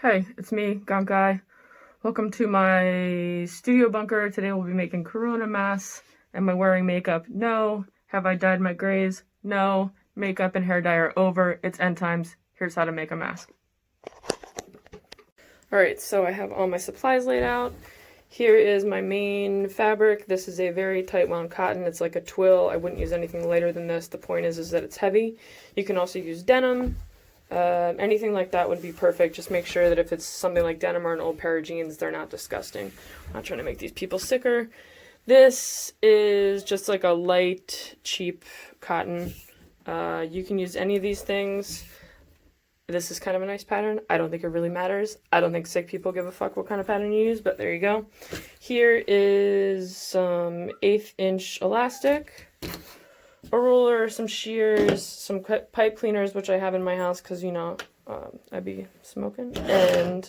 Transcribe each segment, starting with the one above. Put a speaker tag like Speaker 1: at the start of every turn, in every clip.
Speaker 1: Hey, it's me, Gunk Guy. Welcome to my studio bunker. Today we'll be making corona masks. Am I wearing makeup? No. Have I dyed my grays? No. Makeup and hair dye are over. It's end times. Here's how to make a mask. Alright, so I have all my supplies laid out. Here is my main fabric. This is a very tight wound cotton. It's like a twill. I wouldn't use anything lighter than this. The point is that it's heavy. You can also use denim. Anything like that would be perfect. Just make sure that if it's something like denim or an old pair of jeans, they're not disgusting. I'm not trying to make these people sicker. This is just like a light, cheap cotton. You can use any of these things. This is kind of a nice pattern. I don't think it really matters. I don't think sick people give a fuck what kind of pattern you use, but there you go. Here is some 1/8 inch elastic, a ruler, some shears, some pipe cleaners, which I have in my house because, you know, I'd be smoking, and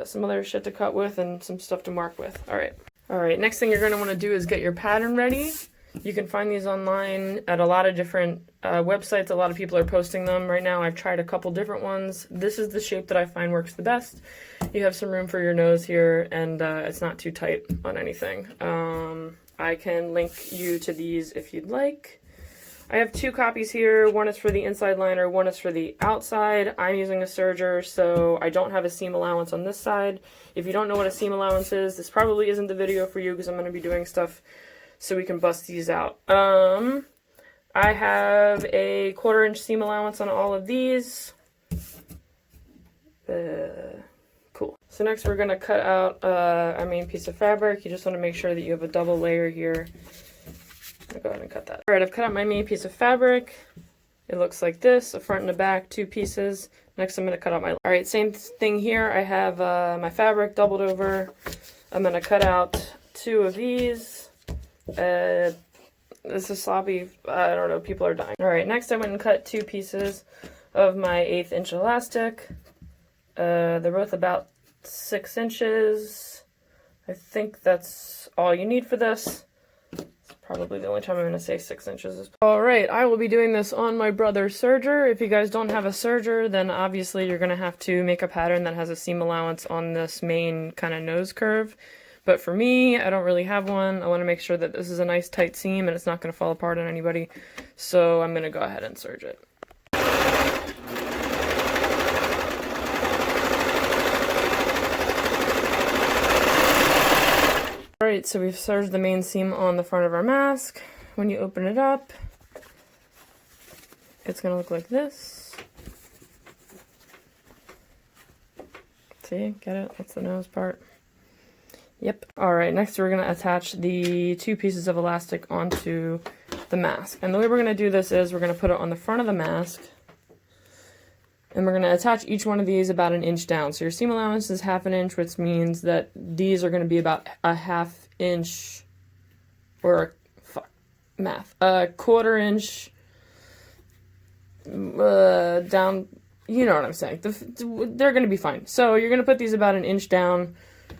Speaker 1: some other shit to cut with and some stuff to mark with. Alright, next thing you're going to want to do is get your pattern ready. You can find these online at a lot of different websites. A lot of people are posting them right now. I've tried a couple different ones. This is the shape that I find works the best. You have some room for your nose here, and it's not too tight on anything. I can link you to these if you'd like. I have 2 copies here. One is for the inside liner, one is for the outside. I'm using a serger, so I don't have a seam allowance on this side. If you don't know what a seam allowance is, this probably isn't the video for you because I'm going to be doing stuff so we can bust these out. I have a 1/4 inch seam allowance on all of these. Cool. So next we're going to cut out our main piece of fabric. You just want to make sure that you have a double layer here. I'm going to go ahead and cut that. Alright, I've cut out my main piece of fabric. It looks like this, a front and a back, 2 pieces. Next I'm going to cut out my... Alright, same thing here. I have my fabric doubled over. I'm going to cut out 2 of these. This is sloppy. I don't know, people are dying. Alright, next I went and cut 2 pieces of my 1/8 inch elastic. They're both about 6 inches. I think that's all you need for this. It's probably the only time I'm going to say 6 inches. Alright, I will be doing this on my brother's serger. If you guys don't have a serger, then obviously you're going to have to make a pattern that has a seam allowance on this main kind of nose curve. But for me, I don't really have one. I want to make sure that this is a nice tight seam and it's not going to fall apart on anybody. So I'm going to go ahead and serge it. Alright, so we've serged the main seam on the front of our mask. When you open it up, it's going to look like this. See? Get it? That's the nose part. Yep. Alright, next we're going to attach the 2 pieces of elastic onto the mask. And the way we're going to do this is we're going to put it on the front of the mask. And we're going to attach each one of these about 1 inch down. So your seam allowance is 1/2 inch, which means that these are going to be about a 1/2 inch, or, math, a 1/4 inch down, you know what I'm saying. They're going to be fine. So you're going to put these about 1 inch down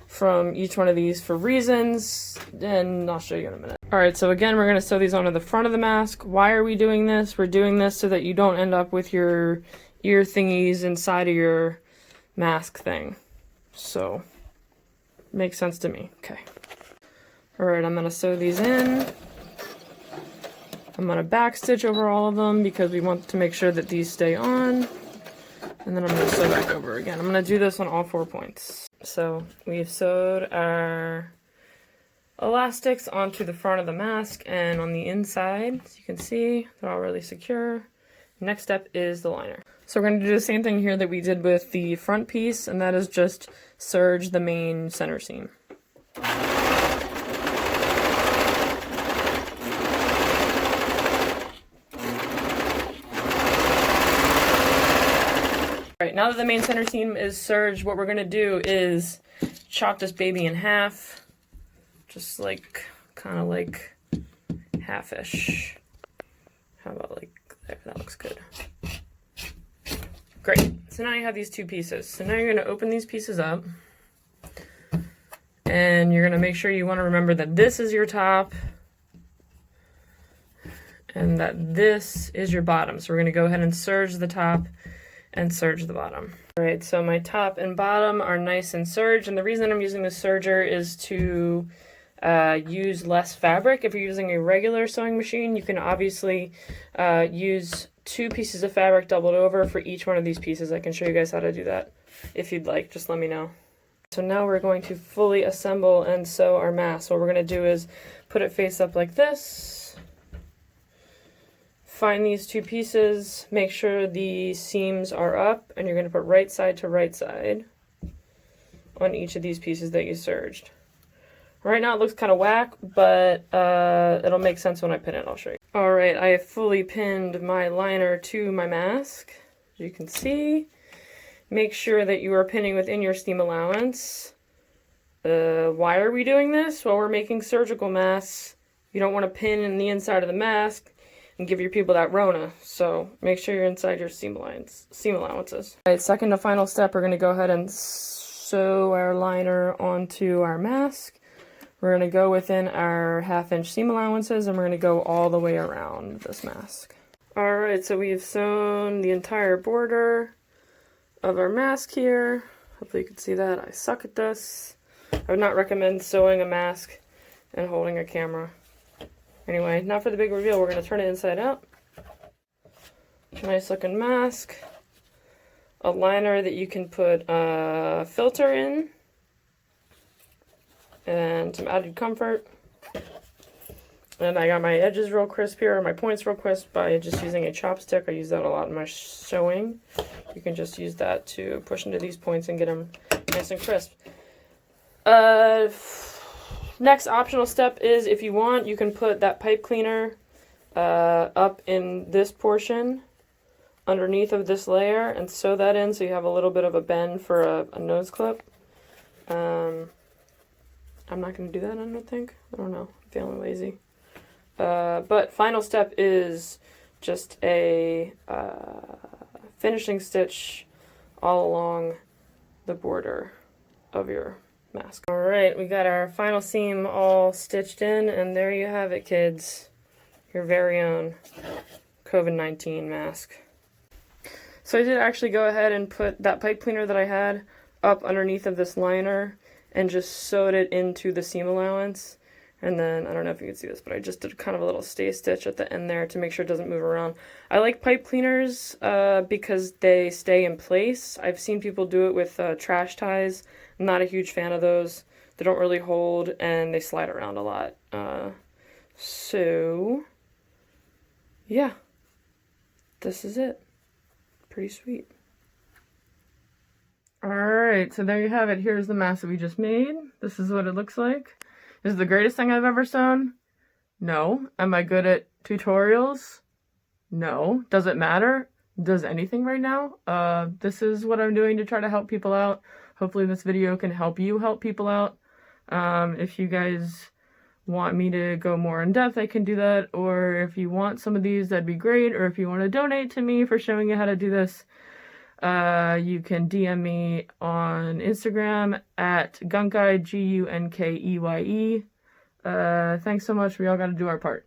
Speaker 1: from each one of these for reasons, and I'll show you in a minute. Alright, so again, we're going to sew these onto the front of the mask. Why are we doing this? We're doing this so that you don't end up with your ear thingies inside of your mask thing. So, makes sense to me. Okay. Alright, I'm going to sew these in. I'm going to back stitch over all of them because we want to make sure that these stay on. And then I'm going to sew back over again. I'm going to do this on all 4 points. So we've sewed our elastics onto the front of the mask and on the inside. As you can see, they're all really secure. Next step is the liner. So we're going to do the same thing here that we did with the front piece, and that is just serge the main center seam. Alright, now that the main center seam is serged, what we're going to do is chop this baby in half. Just like, kind of like half-ish. How about like there? That looks good. Great. So now you have these 2 pieces. So now you're going to open these pieces up. And you're going to make sure you want to remember that this is your top. And that this is your bottom. So we're going to go ahead and serge the top and serge the bottom. Alright, so my top and bottom are nice and serged, and the reason I'm using the serger is to use less fabric. If you're using a regular sewing machine, you can obviously use 2 pieces of fabric doubled over for each one of these pieces. I can show you guys how to do that if you'd like, just let me know. So now we're going to fully assemble and sew our mask. What we're going to do is put it face up like this. Find these 2 pieces, make sure the seams are up, and you're going to put right side to right side on each of these pieces that you serged. Right now it looks kind of whack, but it'll make sense when I pin it. I'll show you. Alright, I have fully pinned my liner to my mask, as you can see. Make sure that you are pinning within your seam allowance. Why are we doing this? Well, we're making surgical masks. You don't want to pin in the inside of the mask and give your people that Rona. So make sure you're inside your seam allowances. Alright, second to final step, we're going to go ahead and sew our liner onto our mask. We're going to go within our 1/2 inch seam allowances, and we're going to go all the way around this mask. Alright, so we've sewn the entire border of our mask here. Hopefully you can see that. I suck at this. I would not recommend sewing a mask and holding a camera. Anyway, now for the big reveal. We're going to turn it inside out. Nice looking mask. A liner that you can put a filter in. And some added comfort. And I got my edges real crisp here, my points real crisp by just using a chopstick. I use that a lot in my sewing. You can just use that to push into these points and get them nice and crisp. Next optional step is, if you want, you can put that pipe cleaner up in this portion underneath of this layer and sew that in so you have a little bit of a bend for a nose clip. I'm not going to do that, I don't think. I don't know. I'm feeling lazy. But final step is just a finishing stitch all along the border of your mask. Alright, we got our final seam all stitched in, and there you have it, kids. Your very own COVID-19 mask. So I did actually go ahead and put that pipe cleaner that I had up underneath of this liner and just sewed it into the seam allowance. And then, I don't know if you can see this, but I just did kind of a little stay stitch at the end there to make sure it doesn't move around. I like pipe cleaners because they stay in place. I've seen people do it with trash ties. I'm not a huge fan of those. They don't really hold and they slide around a lot. So, yeah, this is it. Pretty sweet. Alright, so there you have it. Here's the mask that we just made. This is what it looks like. Is it the greatest thing I've ever sewn? No. Am I good at tutorials? No. Does it matter? Does anything right now? This is what I'm doing to try to help people out. Hopefully this video can help you help people out. If you guys want me to go more in depth, I can do that. Or if you want some of these, that'd be great. Or if you want to donate to me for showing you how to do this, you can DM me on Instagram at Gunkeye, Gunkeye. Thanks so much. We all got to do our part.